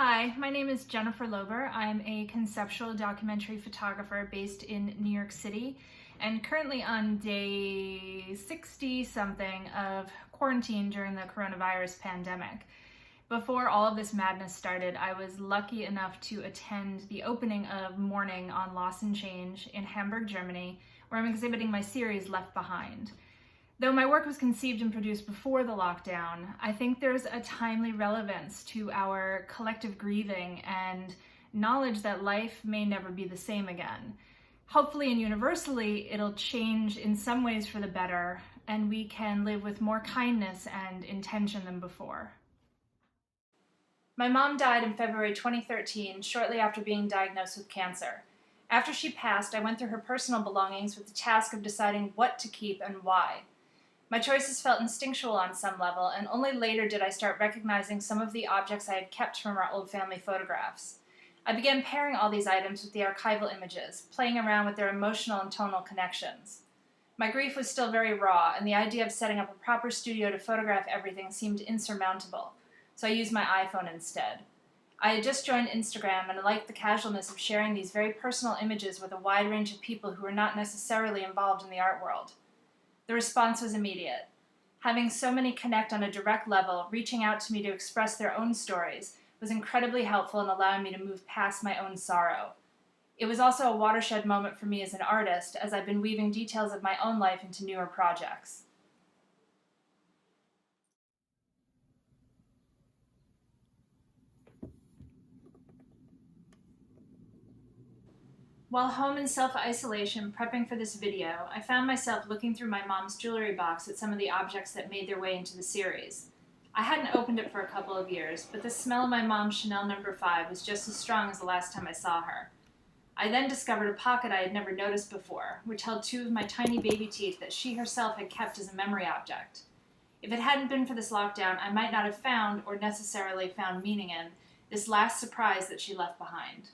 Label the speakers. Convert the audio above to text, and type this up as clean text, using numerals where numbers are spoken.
Speaker 1: Hi, my name is Jennifer Loeber. I'm a conceptual documentary photographer based in New York City and currently on day 60-something of quarantine during the coronavirus pandemic. Before all of this madness started, I was lucky enough to attend the opening of Mourning on Loss and Change in Hamburg, Germany, where I'm exhibiting my series Left Behind. Though my work was conceived and produced before the lockdown, I think there's a timely relevance to our collective grieving and knowledge that life may never be the same again. Hopefully and universally, it'll change in some ways for the better, and we can live with more kindness and intention than before. My mom died in February 2013, shortly after being diagnosed with cancer. After she passed, I went through her personal belongings with the task of deciding what to keep and why. My choices felt instinctual on some level, and only later did I start recognizing some of the objects I had kept from our old family photographs. I began pairing all these items with the archival images, playing around with their emotional and tonal connections. My grief was still very raw, and the idea of setting up a proper studio to photograph everything seemed insurmountable, so I used my iPhone instead. I had just joined Instagram, and I liked the casualness of sharing these very personal images with a wide range of people who were not necessarily involved in the art world. The response was immediate. Having so many connect on a direct level, reaching out to me to express their own stories, was incredibly helpful in allowing me to move past my own sorrow. It was also a watershed moment for me as an artist, as I've been weaving details of my own life into newer projects. While home in self-isolation prepping for this video, I found myself looking through my mom's jewelry box at some of the objects that made their way into the series. I hadn't opened it for a couple of years, but the smell of my mom's Chanel No. 5 was just as strong as the last time I saw her. I then discovered a pocket I had never noticed before, which held two of my tiny baby teeth that she herself had kept as a memory object. If it hadn't been for this lockdown, I might not have found, or necessarily found meaning in, this last surprise that she left behind.